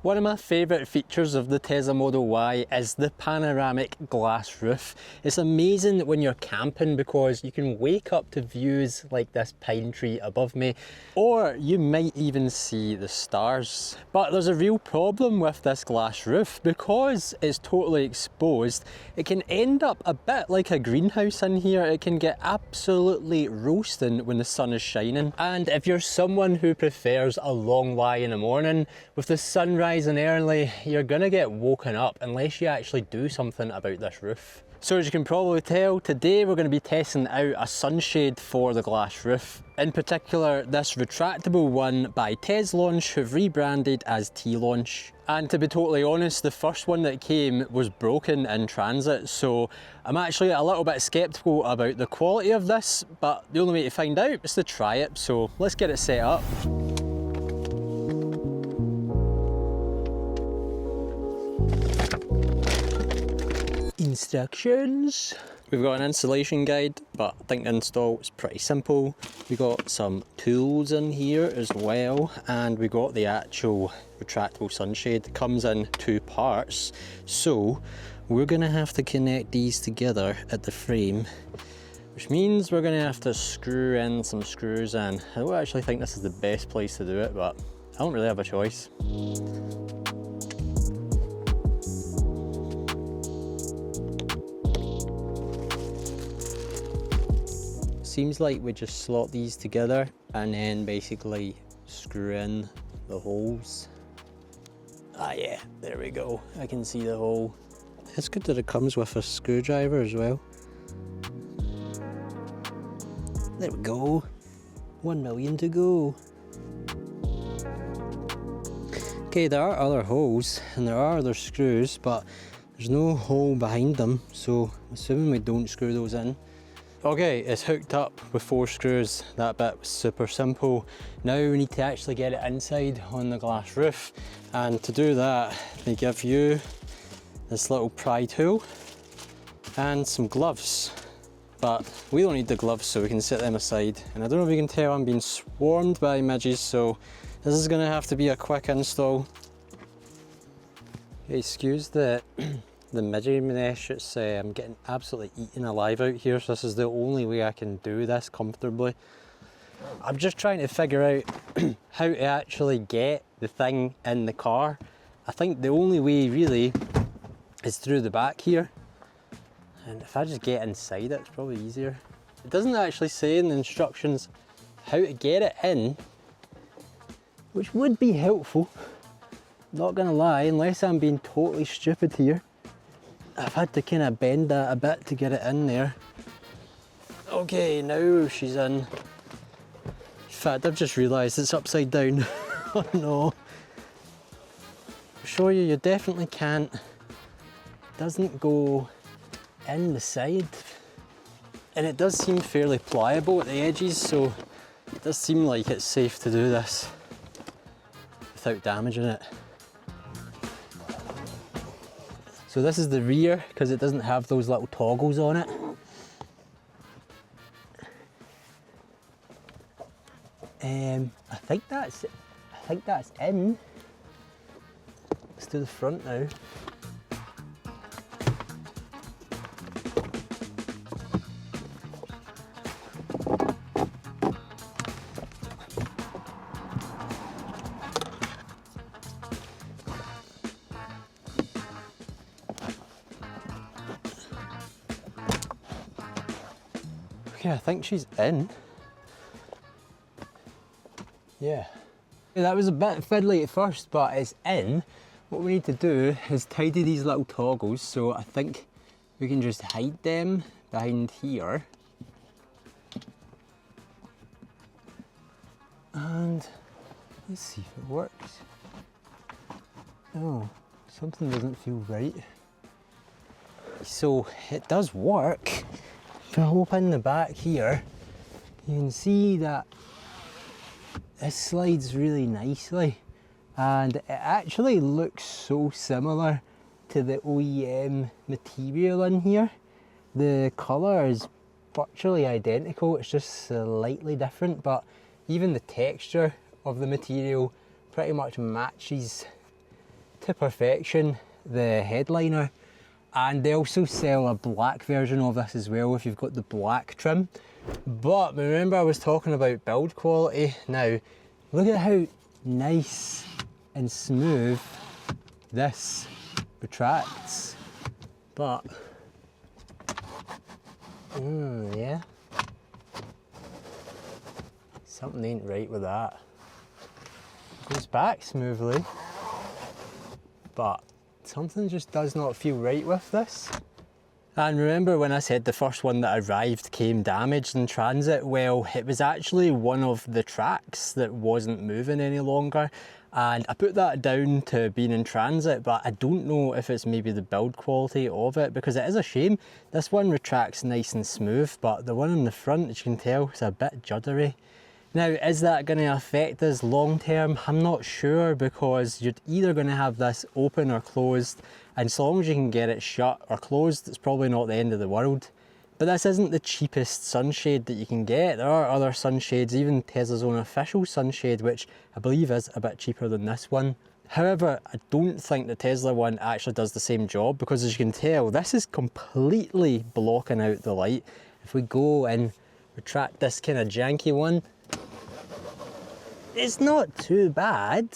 One of my favourite features of the Tesla Model Y is the panoramic glass roof. It's amazing when you're camping because you can wake up to views like this pine tree above me, or you might even see the stars. But there's a real problem with this glass roof. Because it's totally exposed, it can end up a bit like a greenhouse in here. It can get absolutely roasting when the sun is shining. And if you're someone who prefers a long lie in the morning, with the sunrise and early, you're gonna get woken up unless you actually do something about this roof. So as you can probably tell, today we're going to be testing out a sunshade for the glass roof. In particular, this retractable one by Teslaunch, who've rebranded as Teslaunch. And to be totally honest, the first one that came was broken in transit, so I'm actually a little bit skeptical about the quality of this, but the only way to find out is to try it, so let's get it set up. Instructions. We've got an installation guide, but I think the install is pretty simple. We got some tools in here as well, and we got the actual retractable sunshade. It comes in 2 parts, so we're gonna have to connect these together at the frame, which means we're gonna have to screw in some screws in. I don't actually think this is the best place to do it, but I don't really have a choice. Seems like we just slot these together and then basically screw in the holes. Ah yeah, there we go. I can see the hole. It's good that it comes with a screwdriver as well. There we go. 1 million to go. Okay, there are other holes and there are other screws, but there's no hole behind them, so assuming we don't screw those in. Okay, it's hooked up with 4 screws. That bit was super simple. Now we need to actually get it inside on the glass roof, and to do that they give you this little pry tool and some gloves, but we don't need the gloves, so we can set them aside. And I don't know if you can tell, I'm being swarmed by midges, so this is going to have to be a quick install. Okay, excuse the midget mesh, it's, I'm getting absolutely eaten alive out here, so this is the only way I can do this comfortably. I'm just trying to figure out how to actually get the thing in the car. I think the only way really is through the back here, and if I just get inside it, it's probably easier. It doesn't actually say in the instructions how to get it in, which would be helpful, not gonna lie, unless I'm being totally stupid here. I've had to kind of bend that a bit to get it in there. Okay, now she's in. In fact, I've just realised it's upside down. Oh no. I'll show you, you definitely can't. It doesn't go in the side. And it does seem fairly pliable at the edges, so it does seem like it's safe to do this without damaging it. So this is the rear, because it doesn't have those little toggles on it. I think that's in. Let's do the front now. Okay, I think she's in. Yeah. That was a bit fiddly at first, but it's in. What we need to do is tidy these little toggles, so I think we can just hide them behind here. And let's see if it works. Oh, something doesn't feel right. So it does work. If I open the back here, you can see that this slides really nicely, and it actually looks so similar to the OEM material in here. The colour is virtually identical, it's just slightly different, but even the texture of the material pretty much matches to perfection the headliner, and they also sell a black version of this as well if you've got the black trim. But remember, I was talking about build quality. Now look at how nice and smooth this retracts. But yeah, something ain't right with that. Goes back smoothly, but something just does not feel right with this. And remember when I said the first one that arrived came damaged in transit? Well, it was actually one of the tracks that wasn't moving any longer, and I put that down to being in transit, but I don't know if it's maybe the build quality of it, because it is a shame. This one retracts nice and smooth, but the one in the front, as you can tell, is a bit juddery. Now, is that going to affect us long term? I'm not sure, because you're either going to have this open or closed, and so long as you can get it shut or closed, it's probably not the end of the world. But this isn't the cheapest sunshade that you can get. There are other sunshades, even Tesla's own official sunshade, which I believe is a bit cheaper than this one. However, I don't think the Tesla one actually does the same job, because as you can tell, this is completely blocking out the light. If we go and retract this kind of janky one, it's not too bad.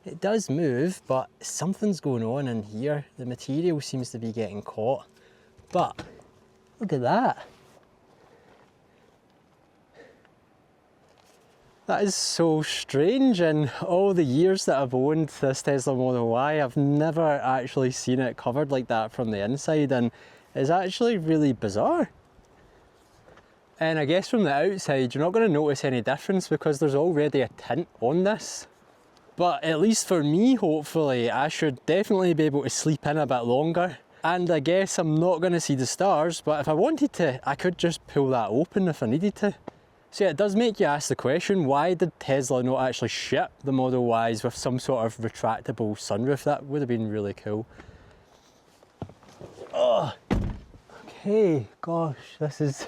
It does move, but something's going on in here. The material seems to be getting caught. But look at that. That is so strange. In all the years that I've owned this Tesla Model Y, I've never actually seen it covered like that from the inside, and it's actually really bizarre. And I guess from the outside, you're not going to notice any difference because there's already a tint on this. But at least for me, hopefully, I should definitely be able to sleep in a bit longer. And I guess I'm not going to see the stars, but if I wanted to, I could just pull that open if I needed to. So yeah, it does make you ask the question, why did Tesla not actually ship the Model Ys with some sort of retractable sunroof? That would have been really cool. Oh. Hey, gosh, this is,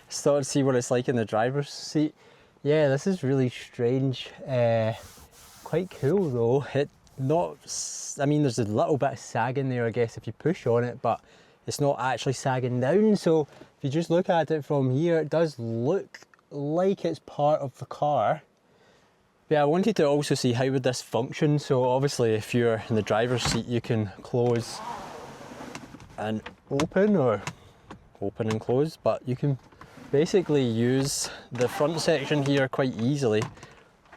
start to see what it's like in the driver's seat. Yeah, this is really strange. Quite cool though. I mean, there's a little bit of sagging there, I guess, if you push on it, but it's not actually sagging down. So if you just look at it from here, it does look like it's part of the car. But yeah, I wanted to also see how would this function. So obviously, if you're in the driver's seat, you can close and open, or open and close, but you can basically use the front section here quite easily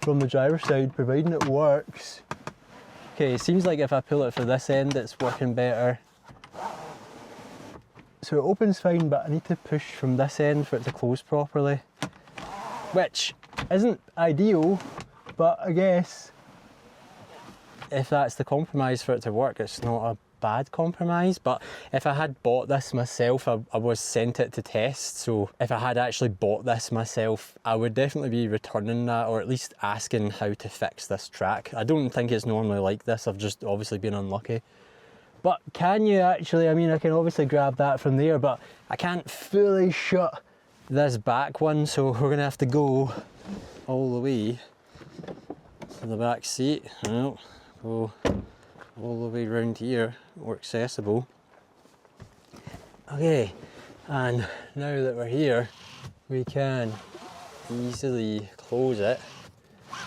from the driver's side, providing it works. Okay, it seems like if I pull it for this end, it's working better. So it opens fine, but I need to push from this end for it to close properly, which isn't ideal, but I guess if that's the compromise for it to work, it's not a bad compromise. But if I had bought this myself, I was sent it to test, so if I had actually bought this myself, I would definitely be returning that, or at least asking how to fix this track. I don't think it's normally like this, I've just obviously been unlucky. But can you actually, I mean, I can obviously grab that from there, but I can't fully shut this back one, so we're gonna have to go all the way to the back seat. Go all the way around here, more accessible. Okay, and now that we're here, we can easily close it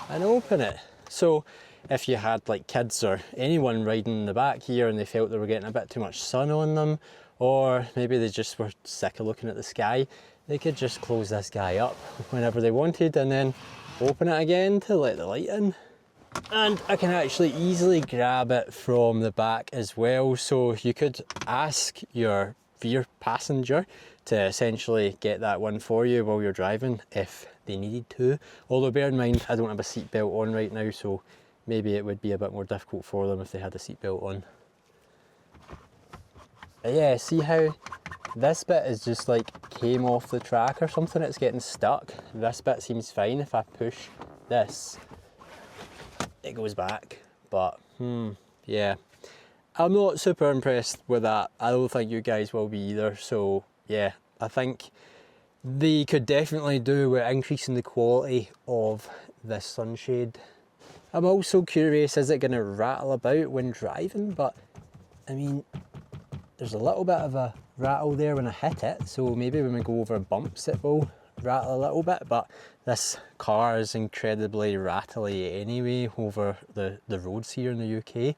and open it. So if you had like kids or anyone riding in the back here and they felt they were getting a bit too much sun on them, or maybe they just were sick of looking at the sky, they could just close this guy up whenever they wanted and then open it again to let the light in. And I can actually easily grab it from the back as well, so you could ask your rear passenger to essentially get that one for you while you're driving if they needed to. Although bear in mind, I don't have a seatbelt on right now, so maybe it would be a bit more difficult for them if they had a seatbelt on. But yeah, see how this bit is just like came off the track or something, it's getting stuck. This bit seems fine. If I push this, it goes back, but yeah, I'm not super impressed with that. I don't think you guys will be either. So yeah, I think they could definitely do with increasing the quality of this sunshade. I'm also curious, is it going to rattle about when driving? But I mean, there's a little bit of a rattle there when I hit it, so maybe when we go over bumps it will rattle a little bit, but this car is incredibly rattly anyway over the roads here in the UK.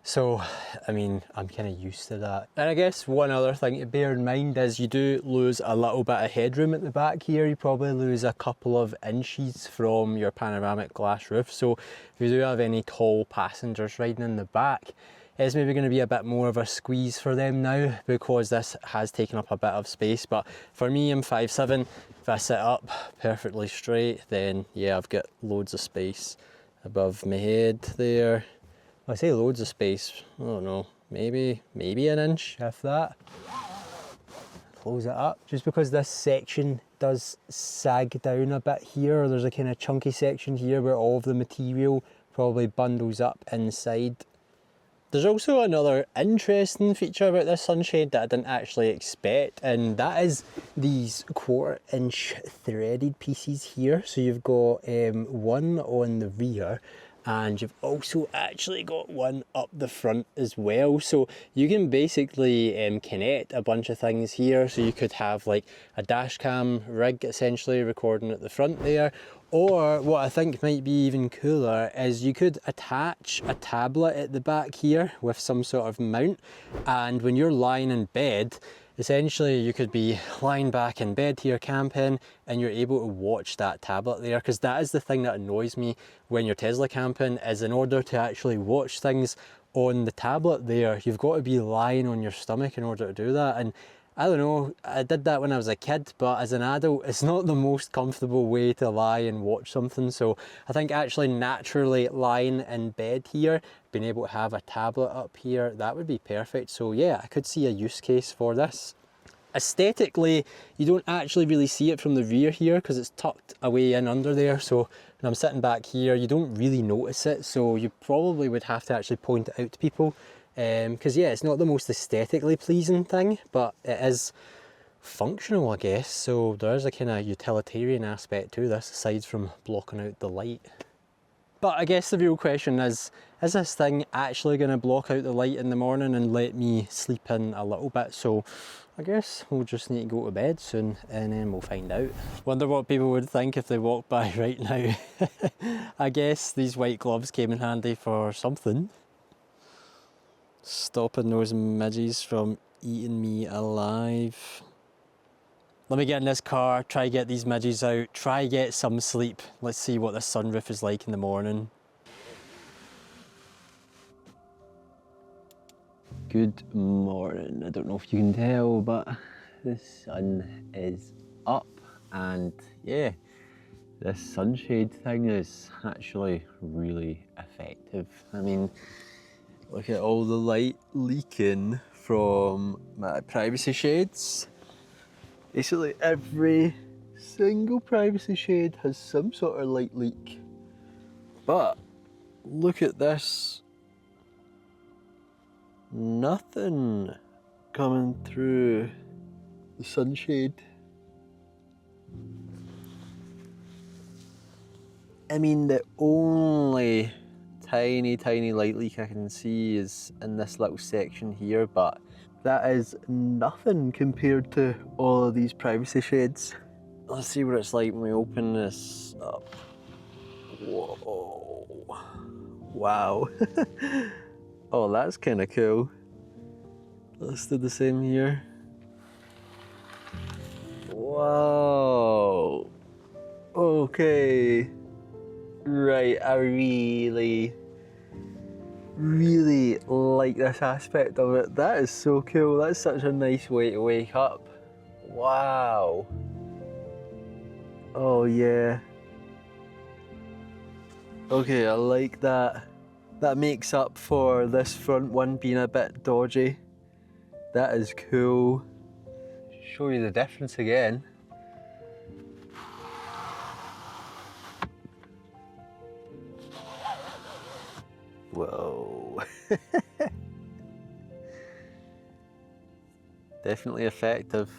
So, I mean, I'm kind of used to that. And I guess one other thing to bear in mind is you do lose a little bit of headroom at the back here. You probably lose a couple of inches from your panoramic glass roof. So if you do have any tall passengers riding in the back, it's maybe going to be a bit more of a squeeze for them now because this has taken up a bit of space. But for me, I'm 5'7". If I sit up perfectly straight, then yeah, I've got loads of space above my head there. I say loads of space, I don't know, maybe an inch, if that. Close it up. Just because this section does sag down a bit here, there's a kind of chunky section here where all of the material probably bundles up inside. There's also another interesting feature about this sunshade that I didn't actually expect, and that is these 1/4 inch threaded pieces here. So you've got one on the rear, and you've also actually got one up the front as well. So you can basically connect a bunch of things here. So you could have like a dash cam rig essentially recording at the front there. Or what I think might be even cooler is you could attach a tablet at the back here with some sort of mount, and when you're lying in bed, essentially you could be lying back in bed here camping and you're able to watch that tablet there, because that is the thing that annoys me when you're Tesla camping, is in order to actually watch things on the tablet there, you've got to be lying on your stomach in order to do that. And I don't know, I did that when I was a kid, but as an adult, it's not the most comfortable way to lie and watch something. So I think actually naturally lying in bed here, being able to have a tablet up here, that would be perfect. So yeah, I could see a use case for this. Aesthetically, you don't actually really see it from the rear here because it's tucked away in under there. So when I'm sitting back here, you don't really notice it. So you probably would have to actually point it out to people. Because yeah, it's not the most aesthetically pleasing thing, but it is functional, I guess. So there is a kind of utilitarian aspect to this, aside from blocking out the light. But I guess the real question is this thing actually going to block out the light in the morning and let me sleep in a little bit? So I guess we'll just need to go to bed soon and then we'll find out. Wonder what people would think if they walked by right now. I guess these white gloves came in handy for something. Stopping those midges from eating me alive. Let me get in this car, try get these midges out, try get some sleep. Let's see what the sunroof is like in the morning. Good morning. I don't know if you can tell, but the sun is up, and yeah, this sunshade thing is actually really effective. I mean, look at all the light leaking from my privacy shades. Basically every single privacy shade has some sort of light leak. But look at this. Nothing coming through the sunshade. I mean, the only tiny light leak I can see is in this little section here, but that is nothing compared to all of these privacy shades. Let's see what it's like when we open this up. Whoa. Wow. Oh, that's kind of cool. Let's do the same here. Whoa. Okay. Right, I really like this aspect of it. That is so cool. That's such a nice way to wake up. Wow. Oh yeah. Okay, I like that. That makes up for this front one being a bit dodgy. That is cool. Show you the difference again. Whoa. Definitely effective.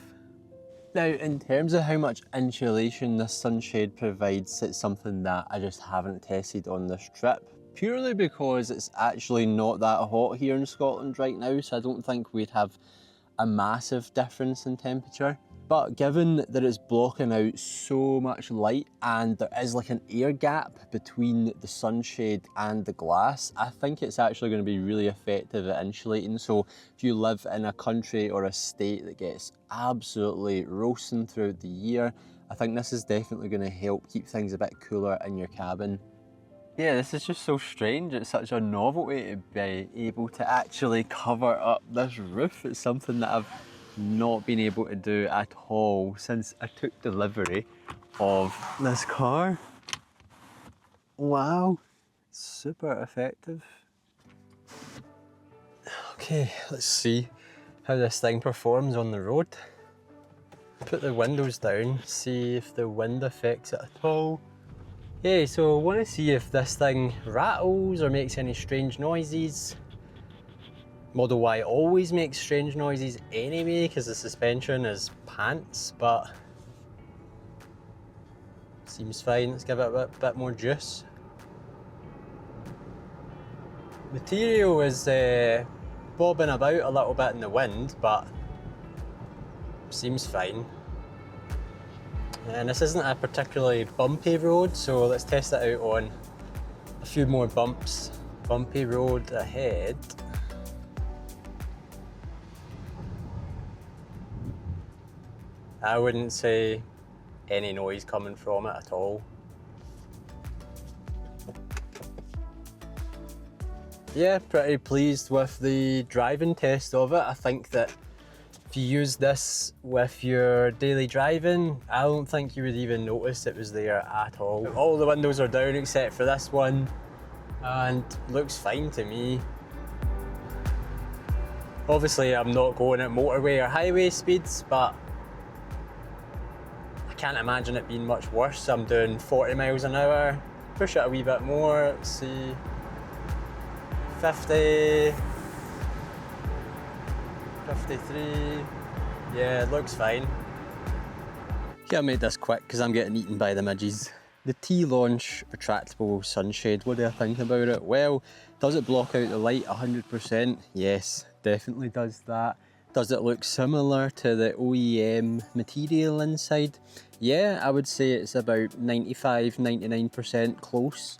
Now, in terms of how much insulation this sunshade provides, it's something that I just haven't tested on this trip, purely because it's actually not that hot here in Scotland right now, so I don't think we'd have a massive difference in temperature. But given that it's blocking out so much light and there is like an air gap between the sunshade and the glass, I think it's actually going to be really effective at insulating. So if you live in a country or a state that gets absolutely roasting throughout the year, I think this is definitely going to help keep things a bit cooler in your cabin. Yeah, this is just so strange. It's such a novelty to be able to actually cover up this roof. It's something that I've not been able to do at all since I took delivery of this car. Wow, super effective. Okay, let's see how this thing performs on the road. Put the windows down, see if the wind affects it at all. Yeah, so I want to see if this thing rattles or makes any strange noises. Model Y always makes strange noises anyway because the suspension is pants, but seems fine. Let's give it a bit more juice. Material is bobbing about a little bit in the wind, but seems fine. And this isn't a particularly bumpy road, so let's test it out on a few more bumps. Bumpy road ahead. I wouldn't say any noise coming from it at all. Yeah, pretty pleased with the driving test of it. I think that if you use this with your daily driving, I don't think you would even notice it was there at all. All the windows are down except for this one, and looks fine to me. Obviously I'm not going at motorway or highway speeds, but I can't imagine it being much worse. I'm doing 40 miles an hour, push it a wee bit more, let's see, 50, 53, yeah, it looks fine. Yeah, I made this quick because I'm getting eaten by the midges. The Teslaunch Retractable Sunshade, what do I think about it? Well, does it block out the light 100%? Yes, definitely does that. Does it look similar to the OEM material inside? Yeah, I would say it's about 95–99% close.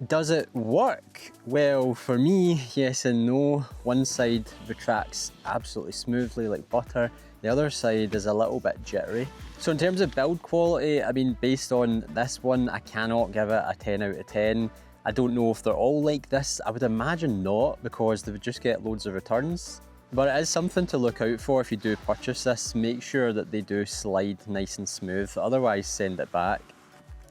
Does it work? Well, for me, yes and no. One side retracts absolutely smoothly like butter. The other side is a little bit jittery. So in terms of build quality, I mean, based on this one, I cannot give it a 10 out of 10. I don't know if they're all like this. I would imagine not, because they would just get loads of returns. But it is something to look out for if you do purchase this. Make sure that they do slide nice and smooth, otherwise send it back.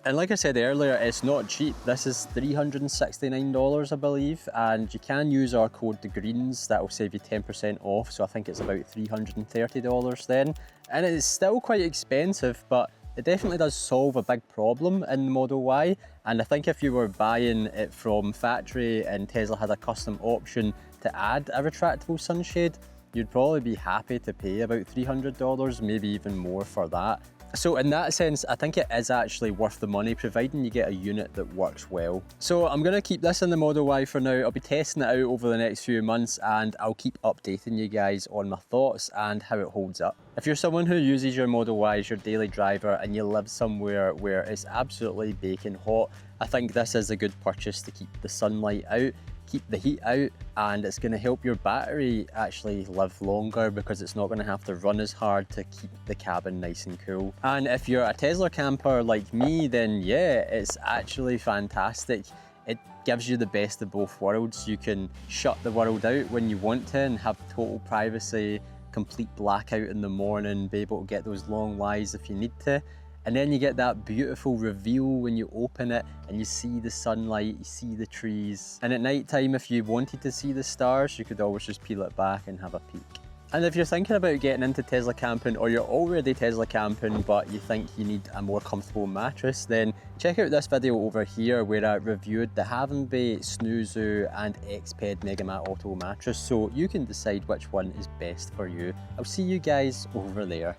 And like I said earlier, it's not cheap. This is $369, I believe, and you can use our code TheGreens. That will save you 10% off, so I think it's about $330 then. And it is still quite expensive, but it definitely does solve a big problem in the Model Y. And I think if you were buying it from factory and Tesla had a custom option to add a retractable sunshade, you'd probably be happy to pay about $300, maybe even more for that. So in that sense, I think it is actually worth the money, providing you get a unit that works well. So I'm going to keep this in the Model Y for now. I'll be testing it out over the next few months, and I'll keep updating you guys on my thoughts and how it holds up. If you're someone who uses your Model Y as your daily driver and you live somewhere where it's absolutely baking hot, I think this is a good purchase to keep the sunlight out, keep the heat out, and it's going to help your battery actually live longer because it's not going to have to run as hard to keep the cabin nice and cool. And if you're a Tesla camper like me, then yeah, it's actually fantastic. It gives you the best of both worlds. You can shut the world out when you want to and have total privacy, complete blackout in the morning, be able to get those long lies if you need to. And then you get that beautiful reveal when you open it and you see the sunlight, you see the trees. And at night time, if you wanted to see the stars, you could always just peel it back and have a peek. And if you're thinking about getting into Tesla camping, or you're already Tesla camping but you think you need a more comfortable mattress, then check out this video over here where I reviewed the Havenbay, Snoozo and Xped Megamat Auto mattress, so you can decide which one is best for you. I'll see you guys over there.